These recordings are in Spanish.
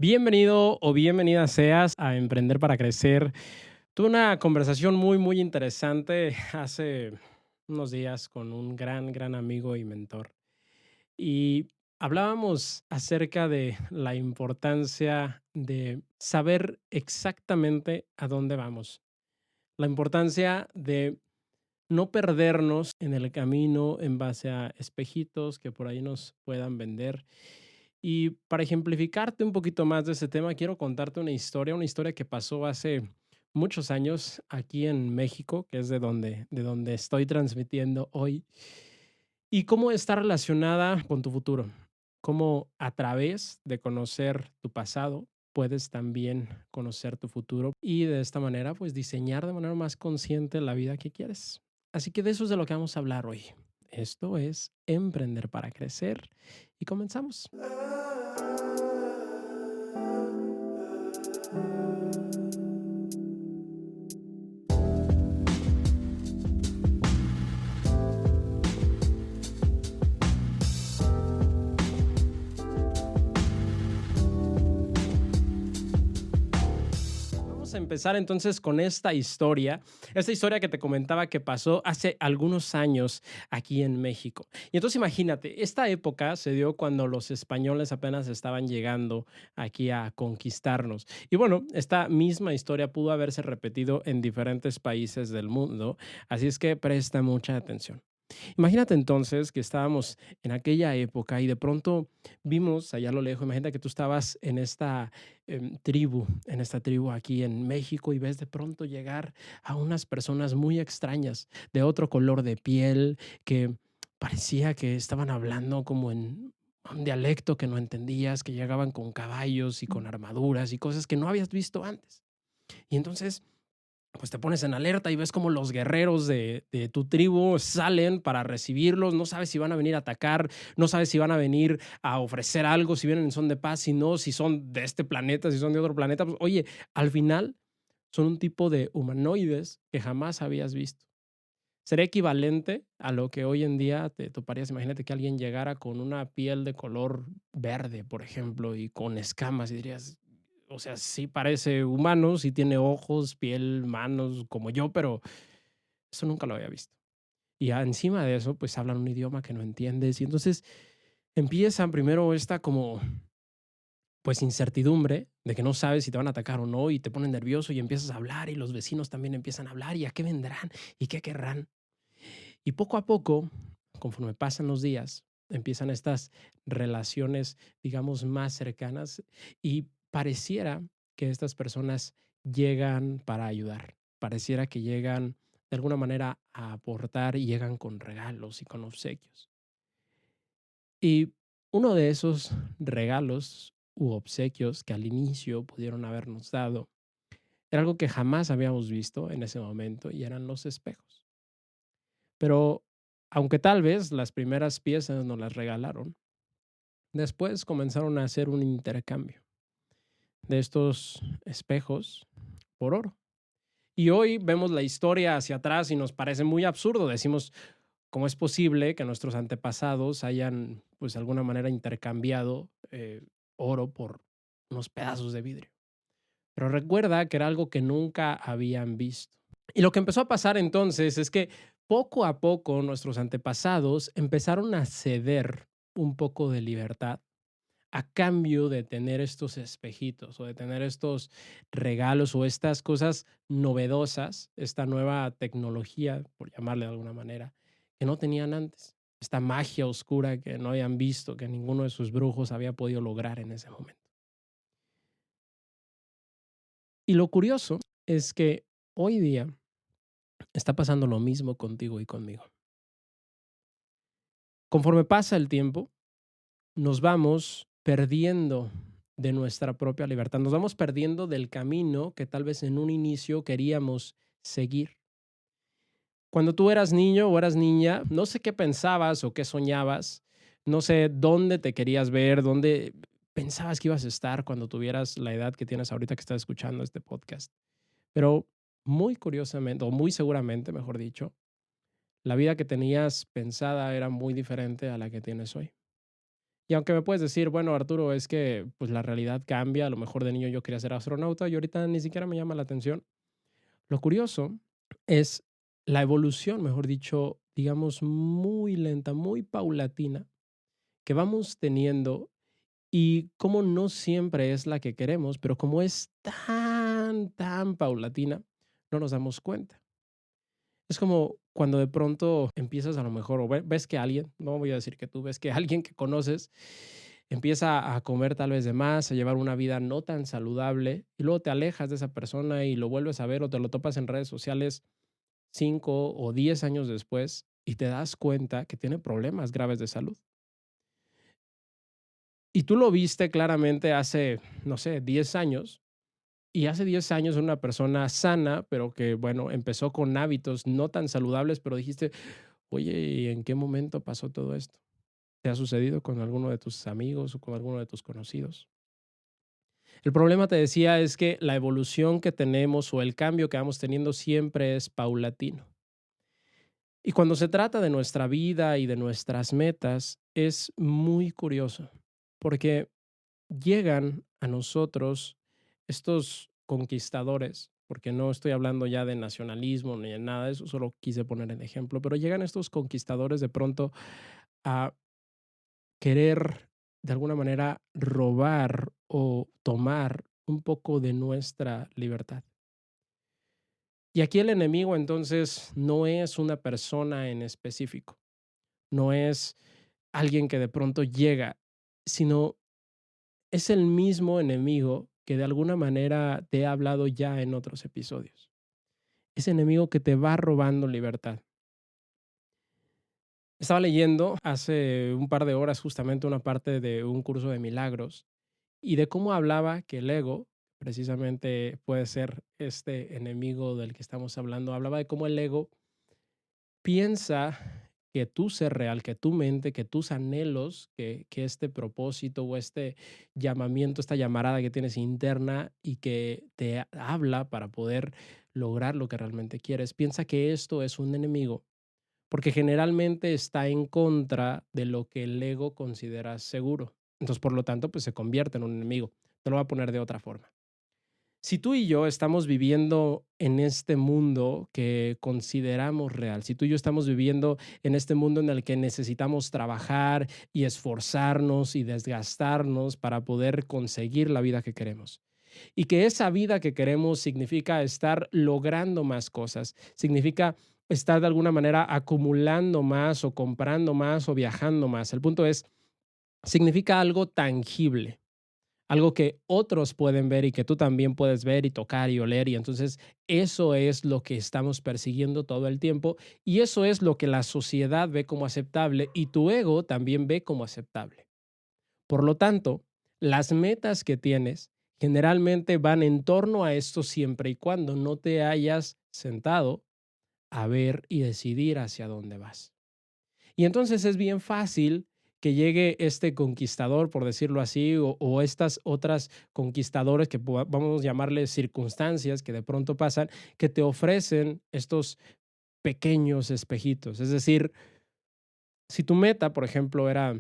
Bienvenido o bienvenida seas a Emprender para Crecer. Tuve una conversación muy interesante hace unos días con un gran amigo y mentor. Y hablábamos acerca de la importancia de saber exactamente a dónde vamos. La importancia de no perdernos en el camino en base a espejitos que por ahí nos puedan vender. Y para ejemplificarte un poquito más de ese tema, quiero contarte una historia que pasó hace muchos años aquí en México, que es de donde estoy transmitiendo hoy, y cómo está relacionada con tu futuro. Cómo a través de conocer tu pasado puedes también conocer tu futuro y de esta manera pues diseñar de manera más consciente la vida que quieres. Así que de eso es de lo que vamos a hablar hoy. Esto es Emprender para Crecer y comenzamos. Vamos a empezar entonces con esta historia que te comentaba que pasó hace algunos años aquí en México. Y entonces imagínate, esta época se dio cuando los españoles apenas estaban llegando aquí a conquistarnos. Y bueno, esta misma historia pudo haberse repetido en diferentes países del mundo, así es que presta mucha atención. Imagínate entonces que estábamos en aquella época y de pronto vimos allá a lo lejos, imagínate que tú estabas en esta en esta tribu aquí en México y ves de pronto llegar a unas personas muy extrañas, de otro color de piel, que parecía que estaban hablando como en un dialecto que no entendías, que llegaban con caballos y con armaduras y cosas que no habías visto antes. Y entonces pues te pones en alerta y ves como los guerreros de tu tribu salen para recibirlos, no sabes si van a venir a atacar, no sabes si van a venir a ofrecer algo, si vienen en son de paz, si no, si son de este planeta, si son de otro planeta. Pues, oye, al final son un tipo de humanoides que jamás habías visto. Sería equivalente a lo que hoy en día te toparías. Imagínate que alguien llegara con una piel de color verde, por ejemplo, y con escamas y dirías, o sea, sí parece humano, sí tiene ojos, piel, manos como yo, pero eso nunca lo había visto. Y encima de eso, pues hablan un idioma que no entiendes y entonces empiezan primero esta como pues incertidumbre de que no sabes si te van a atacar o no y te ponen nervioso y empiezas a hablar y los vecinos también empiezan a hablar y a qué vendrán y qué querrán. Y poco a poco, conforme pasan los días, empiezan estas relaciones, digamos, más cercanas y pareciera que estas personas llegan para ayudar, pareciera que llegan de alguna manera a aportar y llegan con regalos y con obsequios. Y uno de esos regalos u obsequios que al inicio pudieron habernos dado era algo que jamás habíamos visto en ese momento y eran los espejos. Pero aunque tal vez las primeras piezas nos las regalaron, después comenzaron a hacer un intercambio de estos espejos por oro. Y hoy vemos la historia hacia atrás y nos parece muy absurdo. Decimos, ¿cómo es posible que nuestros antepasados hayan, pues, de alguna manera intercambiado oro por unos pedazos de vidrio? Pero recuerda que era algo que nunca habían visto. Y lo que empezó a pasar entonces es que poco a poco nuestros antepasados empezaron a ceder un poco de libertad a cambio de tener estos espejitos o de tener estos regalos o estas cosas novedosas, esta nueva tecnología, por llamarle de alguna manera, que no tenían antes. Esta magia oscura que no habían visto, que ninguno de sus brujos había podido lograr en ese momento. Y lo curioso es que hoy día está pasando lo mismo contigo y conmigo. Conforme pasa el tiempo, nos vamos perdiendo de nuestra propia libertad, nos vamos perdiendo del camino que tal vez en un inicio queríamos seguir. Cuando tú eras niño o eras niña, no sé qué pensabas o qué soñabas, no sé dónde te querías ver, dónde pensabas que ibas a estar cuando tuvieras la edad que tienes ahorita que estás escuchando este podcast. Pero muy curiosamente, o muy seguramente, mejor dicho, la vida que tenías pensada era muy diferente a la que tienes hoy. Y aunque me puedes decir, bueno, Arturo, es que pues la realidad cambia, a lo mejor de niño yo quería ser astronauta y ahorita ni siquiera me llama la atención. Lo curioso es la evolución, mejor dicho, digamos, muy lenta, muy paulatina que vamos teniendo y como no siempre es la que queremos, pero como es tan paulatina, no nos damos cuenta. Es como cuando de pronto empiezas a lo mejor, o ves que alguien, no voy a decir que tú, ves que alguien que conoces empieza a comer tal vez de más, a llevar una vida no tan saludable, y luego te alejas de esa persona y lo vuelves a ver o te lo topas en redes sociales 5 o 10 años después y te das cuenta que tiene problemas graves de salud. Y tú lo viste claramente hace, no sé, 10 años, y hace 10 años era una persona sana, pero que, bueno, empezó con hábitos no tan saludables, pero dijiste: "Oye, ¿y en qué momento pasó todo esto?". ¿Te ha sucedido con alguno de tus amigos o con alguno de tus conocidos? El problema, te decía, es que la evolución que tenemos o el cambio que vamos teniendo siempre es paulatino. Y cuando se trata de nuestra vida y de nuestras metas, es muy curioso, porque llegan a nosotros estos conquistadores, porque no estoy hablando ya de nacionalismo ni de nada de eso, solo quise poner el ejemplo, pero llegan estos conquistadores de pronto a querer de alguna manera robar o tomar un poco de nuestra libertad. Y aquí el enemigo entonces no es una persona en específico, no es alguien que de pronto llega, sino es el mismo enemigo que de alguna manera te he hablado ya en otros episodios. Ese enemigo que te va robando libertad. Estaba leyendo hace un par de horas justamente una parte de un curso de milagros y de cómo hablaba que el ego, precisamente puede ser este enemigo del que estamos hablando, hablaba de cómo el ego piensa que tu ser real, que tu mente, que tus anhelos, que este propósito o este llamamiento, esta llamarada que tienes interna y que te habla para poder lograr lo que realmente quieres, piensa que esto es un enemigo, porque generalmente está en contra de lo que el ego considera seguro. Entonces, por lo tanto, pues se convierte en un enemigo. Te lo voy a poner de otra forma. Si tú y yo estamos viviendo en este mundo que consideramos real, si tú y yo estamos viviendo en este mundo en el que necesitamos trabajar y esforzarnos y desgastarnos para poder conseguir la vida que queremos, y que esa vida que queremos significa estar logrando más cosas, significa estar de alguna manera acumulando más o comprando más o viajando más. El punto es, significa algo tangible, algo que otros pueden ver y que tú también puedes ver y tocar y oler. Y entonces eso es lo que estamos persiguiendo todo el tiempo y eso es lo que la sociedad ve como aceptable y tu ego también ve como aceptable. Por lo tanto, las metas que tienes generalmente van en torno a esto siempre y cuando no te hayas sentado a ver y decidir hacia dónde vas. Y entonces es bien fácil que llegue este conquistador, por decirlo así, o estas otras conquistadores que vamos a llamarles circunstancias que de pronto pasan, que te ofrecen estos pequeños espejitos. Es decir, si tu meta, por ejemplo, era,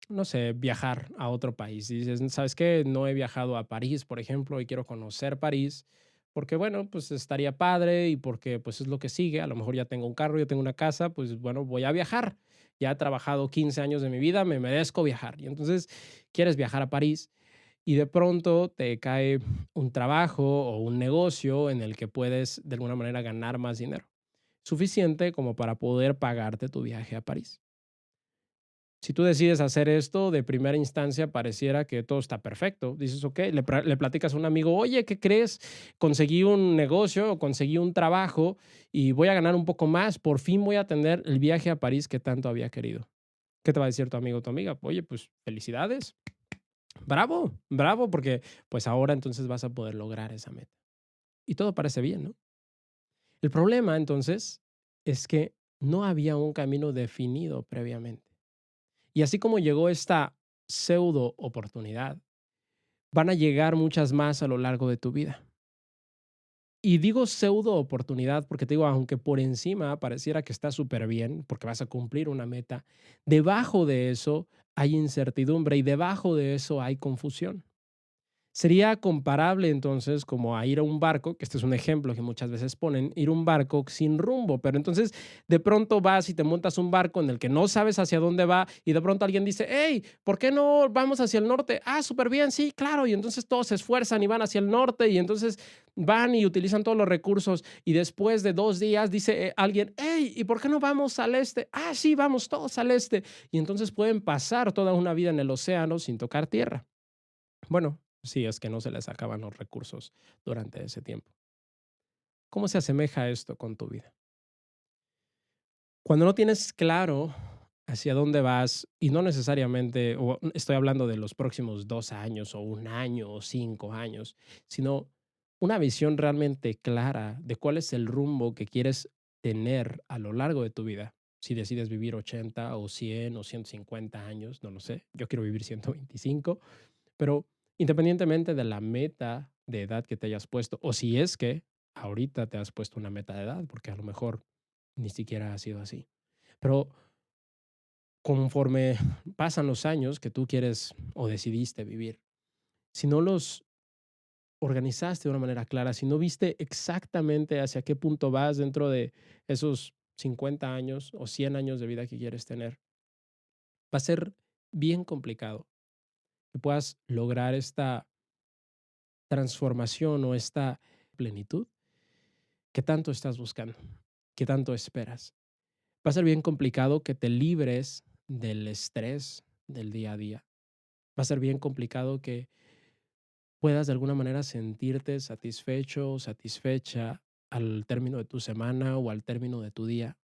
no sé, viajar a otro país y dices, ¿sabes qué? No he viajado a París, por ejemplo, y quiero conocer París, porque bueno, pues estaría padre y porque pues es lo que sigue, a lo mejor ya tengo un carro, ya tengo una casa, pues bueno, voy a viajar. Ya he trabajado 15 años de mi vida, me merezco viajar. Y entonces quieres viajar a París y de pronto te cae un trabajo o un negocio en el que puedes de alguna manera ganar más dinero, suficiente como para poder pagarte tu viaje a París. Si tú decides hacer esto, de primera instancia pareciera que todo está perfecto. Dices, ok, le platicas a un amigo, oye, ¿qué crees? Conseguí un negocio o conseguí un trabajo y voy a ganar un poco más. Por fin voy a tener el viaje a París que tanto había querido. ¿Qué te va a decir tu amigo o tu amiga? Oye, pues felicidades. Bravo, bravo, porque pues ahora entonces vas a poder lograr esa meta. Y todo parece bien, ¿no? El problema entonces es que no había un camino definido previamente. Y así como llegó esta pseudo oportunidad, van a llegar muchas más a lo largo de tu vida. Y digo pseudo oportunidad porque te digo, aunque por encima pareciera que está súper bien, porque vas a cumplir una meta, debajo de eso hay incertidumbre y debajo de eso hay confusión. Sería comparable entonces como a ir a un barco, que este es un ejemplo que muchas veces ponen, ir a un barco sin rumbo, pero entonces de pronto vas y te montas un barco en el que no sabes hacia dónde va y de pronto alguien dice, hey, ¿por qué no vamos hacia el norte? Ah, súper bien, sí, claro, y entonces todos se esfuerzan y van hacia el norte y entonces van y utilizan todos los recursos y después de 2 días dice alguien, hey, ¿y por qué no vamos al este? Ah, sí, vamos todos al este. Y entonces pueden pasar toda una vida en el océano sin tocar tierra. Bueno, sí, es que no se les acaban los recursos durante ese tiempo. ¿Cómo se asemeja esto con tu vida? Cuando no tienes claro hacia dónde vas, y no necesariamente, o estoy hablando de los próximos 2 años, o un año, o 5 años, sino una visión realmente clara de cuál es el rumbo que quieres tener a lo largo de tu vida. Si decides vivir 80 o 100 o 150 años, no lo sé. Yo quiero vivir 125. Pero independientemente de la meta de edad que te hayas puesto, o si es que ahorita te has puesto una meta de edad, porque a lo mejor ni siquiera ha sido así. Pero conforme pasan los años que tú quieres o decidiste vivir, si no los organizaste de una manera clara, si no viste exactamente hacia qué punto vas dentro de esos 50 años o 100 años de vida que quieres tener, va a ser bien complicado que puedas lograr esta transformación o esta plenitud que tanto estás buscando, que tanto esperas. Va a ser bien complicado que te libres del estrés del día a día. Va a ser bien complicado que puedas de alguna manera sentirte satisfecho o satisfecha al término de tu semana o al término de tu día,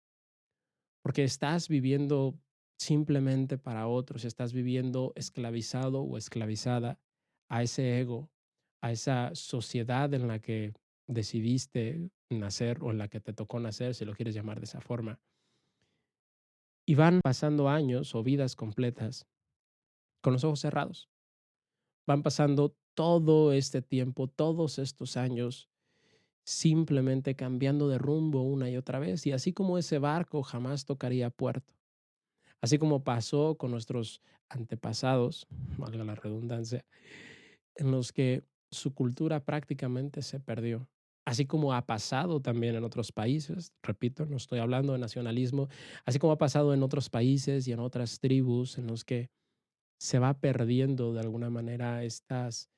porque estás viviendo simplemente para otros, estás viviendo esclavizado o esclavizada a ese ego, a esa sociedad en la que decidiste nacer o en la que te tocó nacer, si lo quieres llamar de esa forma. Y van pasando años o vidas completas con los ojos cerrados. Van pasando todo este tiempo, todos estos años, simplemente cambiando de rumbo una y otra vez. Y así como ese barco jamás tocaría puerto. Así como pasó con nuestros antepasados, valga la redundancia, en los que su cultura prácticamente se perdió. Así como ha pasado también en otros países, repito, no estoy hablando de nacionalismo, así como ha pasado en otros países y en otras tribus en los que se va perdiendo de alguna manera estas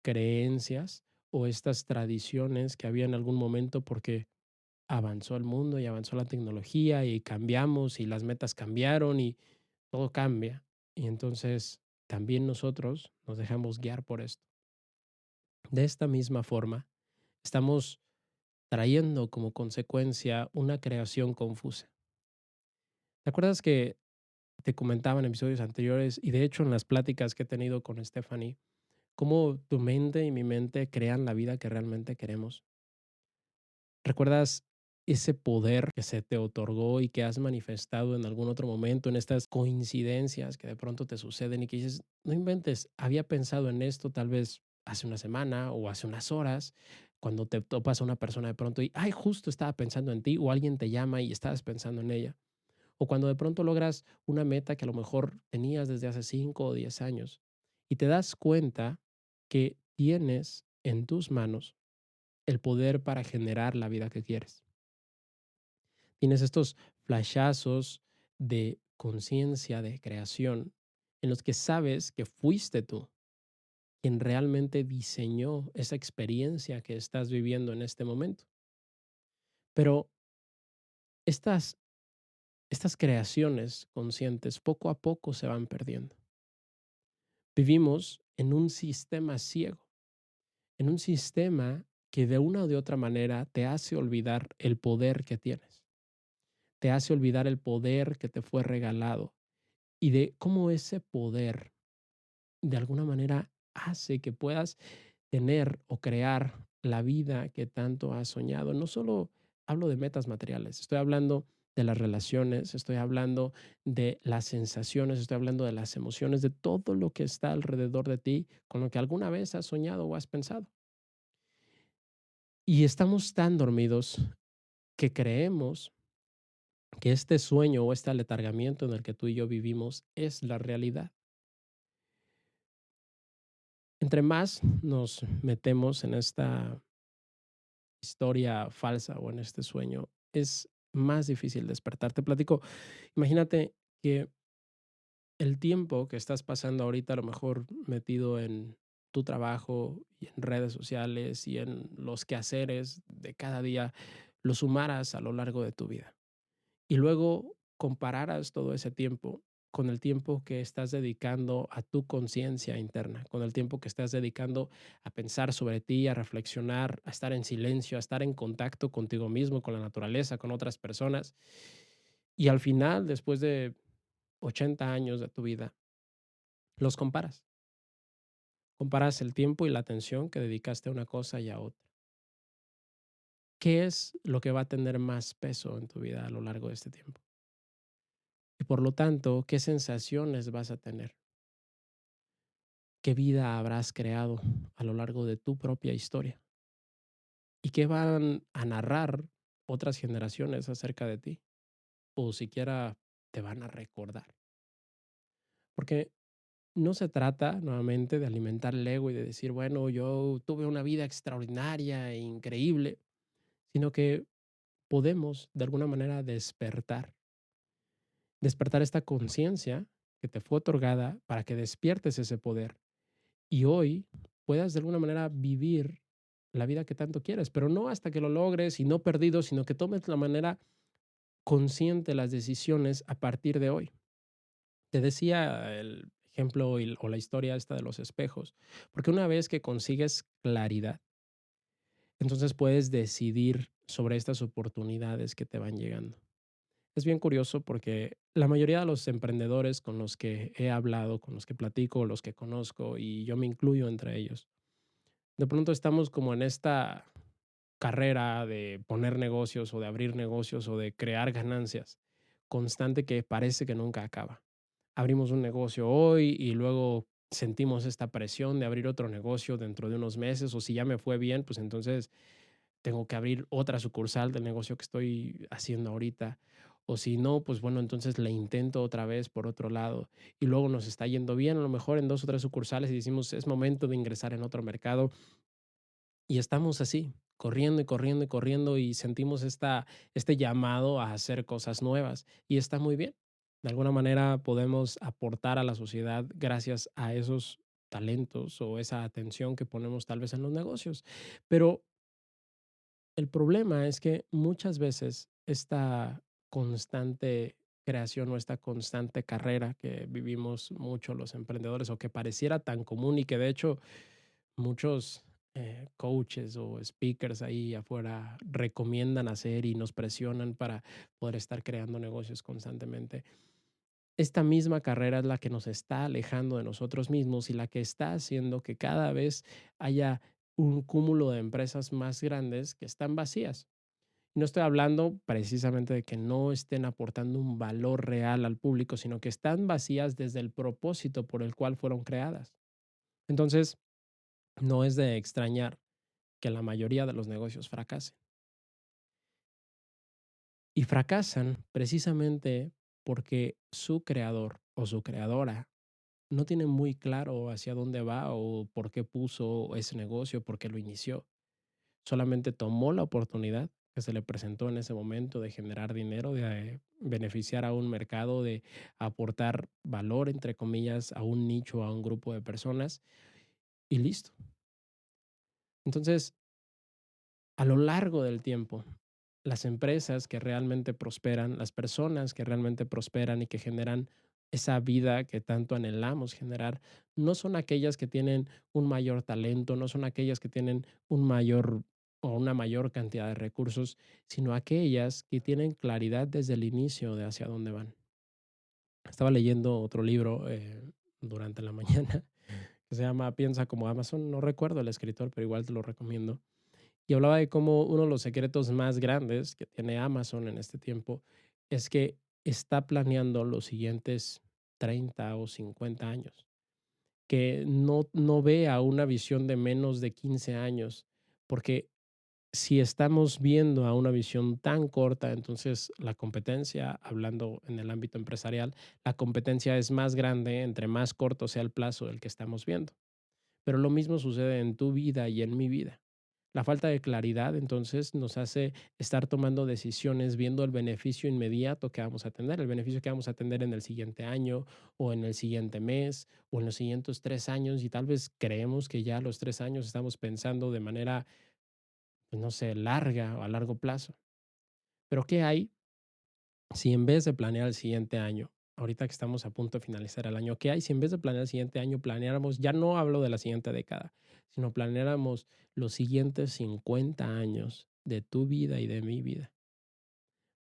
creencias o estas tradiciones que había en algún momento porque avanzó el mundo y avanzó la tecnología y cambiamos y las metas cambiaron y todo cambia. Y entonces también nosotros nos dejamos guiar por esto. De esta misma forma, estamos trayendo como consecuencia una creación confusa. ¿Te acuerdas que te comentaba en episodios anteriores y de hecho en las pláticas que he tenido con Stephanie, cómo tu mente y mi mente crean la vida que realmente queremos? ¿Recuerdas ese poder que se te otorgó y que has manifestado en algún otro momento, en estas coincidencias que de pronto te suceden y que dices, no inventes, había pensado en esto tal vez hace una semana o hace unas horas, cuando te topas a una persona de pronto y, ay, justo estaba pensando en ti, o alguien te llama y estabas pensando en ella, o cuando de pronto logras una meta que a lo mejor tenías desde hace 5 o 10 años y te das cuenta que tienes en tus manos el poder para generar la vida que quieres. Tienes estos flashazos de conciencia, de creación, en los que sabes que fuiste tú quien realmente diseñó esa experiencia que estás viviendo en este momento. Pero estas, estas creaciones conscientes poco a poco se van perdiendo. Vivimos en un sistema ciego, en un sistema que de una o de otra manera te hace olvidar el poder que tienes, te hace olvidar el poder que te fue regalado y de cómo ese poder de alguna manera hace que puedas tener o crear la vida que tanto has soñado. No solo hablo de metas materiales, estoy hablando de las relaciones, estoy hablando de las sensaciones, estoy hablando de las emociones, de todo lo que está alrededor de ti, con lo que alguna vez has soñado o has pensado. Y estamos tan dormidos que creemos que este sueño o este aletargamiento en el que tú y yo vivimos es la realidad. Entre más nos metemos en esta historia falsa o en este sueño, es más difícil despertar. Te platico, imagínate que el tiempo que estás pasando ahorita, a lo mejor metido en tu trabajo y en redes sociales y en los quehaceres de cada día, lo sumaras a lo largo de tu vida. Y luego compararas todo ese tiempo con el tiempo que estás dedicando a tu conciencia interna, con el tiempo que estás dedicando a pensar sobre ti, a reflexionar, a estar en silencio, a estar en contacto contigo mismo, con la naturaleza, con otras personas. Y al final, después de 80 años de tu vida, los comparas. Comparas el tiempo y la atención que dedicaste a una cosa y a otra. ¿Qué es lo que va a tener más peso en tu vida a lo largo de este tiempo? Y por lo tanto, ¿qué sensaciones vas a tener? ¿Qué vida habrás creado a lo largo de tu propia historia? ¿Y qué van a narrar otras generaciones acerca de ti? O siquiera te van a recordar. Porque no se trata nuevamente de alimentar el ego y de decir, bueno, yo tuve una vida extraordinaria e increíble, sino que podemos de alguna manera despertar esta conciencia que te fue otorgada para que despiertes ese poder y hoy puedas de alguna manera vivir la vida que tanto quieres, pero no hasta que lo logres y no perdido, sino que tomes la manera consciente las decisiones a partir de hoy. Te decía el ejemplo o la historia esta de los espejos, porque una vez que consigues claridad, entonces puedes decidir sobre estas oportunidades que te van llegando. Es bien curioso porque la mayoría de los emprendedores con los que he hablado, con los que platico, los que conozco, y yo me incluyo entre ellos, de pronto estamos como en esta carrera de poner negocios o de abrir negocios o de crear ganancias constante que parece que nunca acaba. Abrimos un negocio hoy y luego sentimos esta presión de abrir otro negocio dentro de unos meses o si ya me fue bien, pues entonces tengo que abrir otra sucursal del negocio que estoy haciendo ahorita. O si no, pues bueno, entonces le intento otra vez por otro lado y luego nos está yendo bien, a lo mejor en dos o tres sucursales y decimos es momento de ingresar en otro mercado y estamos así, corriendo y corriendo y corriendo y sentimos este llamado a hacer cosas nuevas y está muy bien. De alguna manera podemos aportar a la sociedad gracias a esos talentos o esa atención que ponemos tal vez en los negocios. Pero el problema es que muchas veces esta constante creación o esta constante carrera que vivimos mucho los emprendedores o que pareciera tan común y que de hecho muchos coaches o speakers ahí afuera recomiendan hacer y nos presionan para poder estar creando negocios constantemente. Esta misma carrera es la que nos está alejando de nosotros mismos y la que está haciendo que cada vez haya un cúmulo de empresas más grandes que están vacías. No estoy hablando precisamente de que no estén aportando un valor real al público, sino que están vacías desde el propósito por el cual fueron creadas. Entonces, no es de extrañar que la mayoría de los negocios fracasen. Y fracasan precisamente porque su creador o su creadora no tiene muy claro hacia dónde va o por qué puso ese negocio, por qué lo inició. Solamente tomó la oportunidad que se le presentó en ese momento de generar dinero, de beneficiar a un mercado, de aportar valor, entre comillas, a un nicho, a un grupo de personas y listo. Entonces, a lo largo del tiempo, las empresas que realmente prosperan, las personas que realmente prosperan y que generan esa vida que tanto anhelamos generar, no son aquellas que tienen un mayor talento, no son aquellas que tienen un mayor o una mayor cantidad de recursos, sino aquellas que tienen claridad desde el inicio de hacia dónde van. Estaba leyendo otro libro durante la mañana que se llama Piensa como Amazon. No recuerdo el escritor, pero igual te lo recomiendo y hablaba de cómo uno de los secretos más grandes que tiene Amazon en este tiempo es que está planeando los siguientes 30 o 50 años, que no ve a una visión de menos de 15 años, porque Si estamos viendo a una visión tan corta, entonces la competencia, hablando en el ámbito empresarial, la competencia es más grande entre más corto sea el plazo del que estamos viendo. Pero lo mismo sucede en tu vida y en mi vida. La falta de claridad entonces nos hace estar tomando decisiones viendo el beneficio inmediato que vamos a tener, el beneficio que vamos a tener en el siguiente año o en el siguiente mes o en los siguientes 3 años y tal vez creemos que ya a los 3 años estamos pensando de manera, pues no sé, larga o a largo plazo. Pero ¿qué hay si en vez de planear el siguiente año, ahorita que estamos a punto de finalizar el año, qué hay si en vez de planear el siguiente año, planeáramos, ya no hablo de la siguiente década, sino planeáramos los siguientes 50 años de tu vida y de mi vida?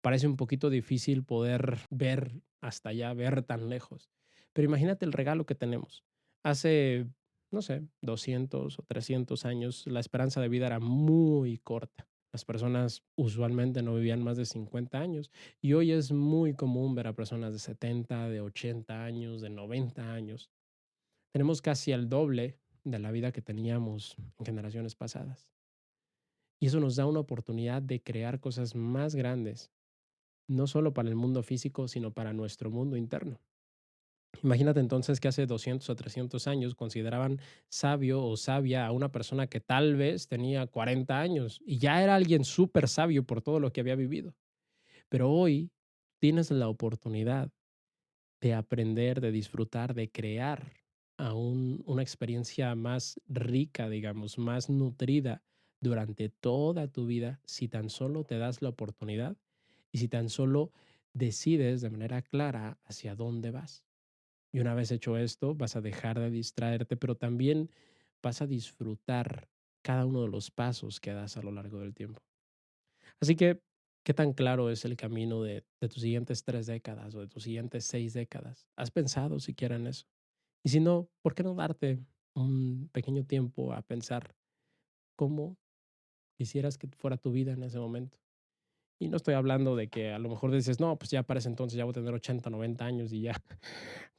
Parece un poquito difícil poder ver hasta allá, ver tan lejos, pero imagínate el regalo que tenemos. Hace, no sé, 200 o 300 años, la esperanza de vida era muy corta. Las personas usualmente no vivían más de 50 años y hoy es muy común ver a personas de 70, de 80 años, de 90 años. Tenemos casi el doble de la vida que teníamos en generaciones pasadas. Y eso nos da una oportunidad de crear cosas más grandes, no solo para el mundo físico, sino para nuestro mundo interno. Imagínate entonces que hace 200 o 300 años consideraban sabio o sabia a una persona que tal vez tenía 40 años y ya era alguien súper sabio por todo lo que había vivido. Pero hoy tienes la oportunidad de aprender, de disfrutar, de crear aún una experiencia más rica, digamos, más nutrida durante toda tu vida si tan solo te das la oportunidad y si tan solo decides de manera clara hacia dónde vas. Y una vez hecho esto, vas a dejar de distraerte, pero también vas a disfrutar cada uno de los pasos que das a lo largo del tiempo. Así que, ¿qué tan claro es el camino de tus siguientes 3 décadas o de tus siguientes 6 décadas? ¿Has pensado siquiera en eso? Y si no, ¿por qué no darte un pequeño tiempo a pensar cómo quisieras que fuera tu vida en ese momento? Y no estoy hablando de que a lo mejor dices, no, pues ya para ese entonces ya voy a tener 80, 90 años y ya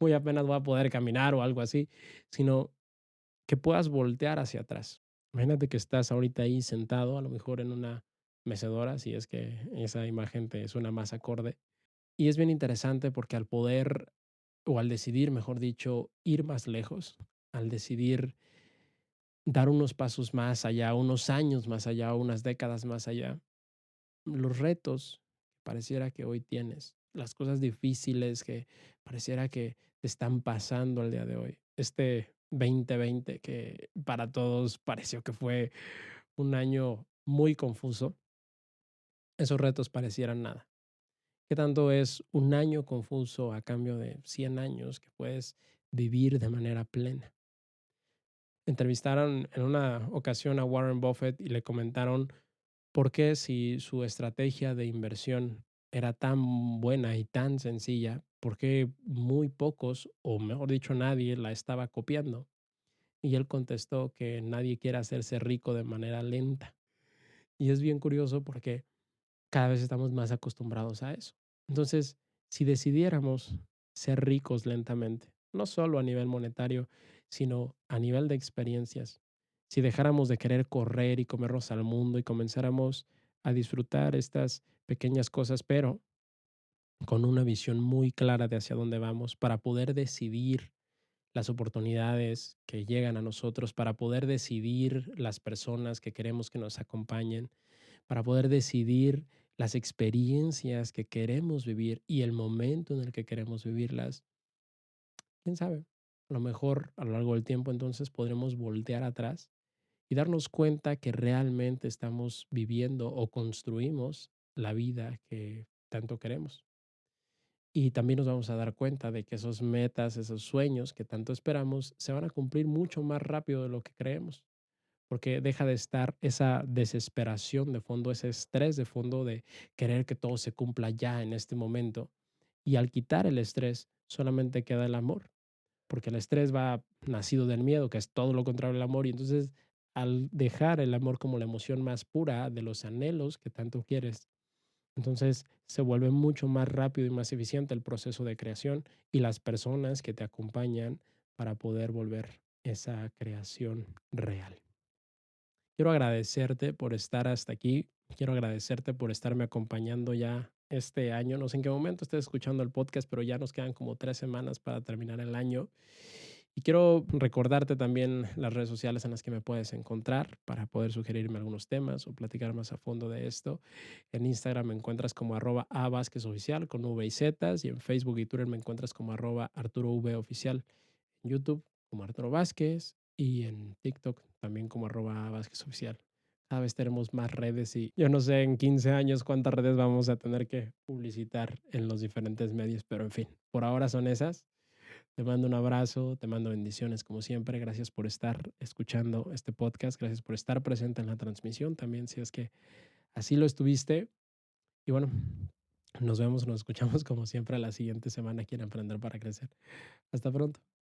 muy apenas voy a poder caminar o algo así, sino que puedas voltear hacia atrás. Imagínate que estás ahorita ahí sentado, a lo mejor en una mecedora, si es que esa imagen te suena más acorde. Y es bien interesante porque al poder, o al decidir, mejor dicho, ir más lejos, al decidir dar unos pasos más allá, unos años más allá, unas décadas más allá, los retos que pareciera que hoy tienes, las cosas difíciles que pareciera que te están pasando al día de hoy. Este 2020 que para todos pareció que fue un año muy confuso, esos retos parecieran nada. ¿Qué tanto es un año confuso a cambio de 100 años que puedes vivir de manera plena? Entrevistaron en una ocasión a Warren Buffett y le comentaron por qué, si su estrategia de inversión era tan buena y tan sencilla, por qué muy pocos, o mejor dicho, nadie la estaba copiando. Y él contestó que nadie quiere hacerse rico de manera lenta. Y es bien curioso porque cada vez estamos más acostumbrados a eso. Entonces, si decidiéramos ser ricos lentamente, no solo a nivel monetario, sino a nivel de experiencias, si dejáramos de querer correr y comernos al mundo y comenzáramos a disfrutar estas pequeñas cosas, pero con una visión muy clara de hacia dónde vamos, para poder decidir las oportunidades que llegan a nosotros, para poder decidir las personas que queremos que nos acompañen, para poder decidir las experiencias que queremos vivir y el momento en el que queremos vivirlas. ¿Quién sabe? A lo mejor a lo largo del tiempo entonces podremos voltear atrás y darnos cuenta que realmente estamos viviendo o construimos la vida que tanto queremos. Y también nos vamos a dar cuenta de que esos metas, esos sueños que tanto esperamos, se van a cumplir mucho más rápido de lo que creemos, porque deja de estar esa desesperación de fondo, ese estrés de fondo de querer que todo se cumpla ya en este momento. Y al quitar el estrés, solamente queda el amor, porque el estrés va nacido del miedo, que es todo lo contrario del amor. Y entonces, al dejar el amor como la emoción más pura de los anhelos que tanto quieres, entonces se vuelve mucho más rápido y más eficiente el proceso de creación y las personas que te acompañan para poder volver esa creación real. Quiero agradecerte por estar hasta aquí. Quiero agradecerte por estarme acompañando ya este año. No sé en qué momento estés escuchando el podcast, pero ya nos quedan como 3 semanas para terminar el año. Y quiero recordarte también las redes sociales en las que me puedes encontrar para poder sugerirme algunos temas o platicar más a fondo de esto. En Instagram me encuentras como @avásquezoficial con V y Z, y en Facebook y Twitter me encuentras como @ArturoV Oficial. En YouTube como Arturo Vázquez y en TikTok también como @Vázquez Oficial. Cada vez tenemos más redes y yo no sé en 15 años cuántas redes vamos a tener que publicitar en los diferentes medios, pero en fin, por ahora son esas. Te mando un abrazo, te mando bendiciones como siempre. Gracias por estar escuchando este podcast, gracias por estar presente en la transmisión también, si es que así lo estuviste. Y bueno, nos vemos, nos escuchamos como siempre la siguiente semana aquí en Emprender para Crecer. Hasta pronto.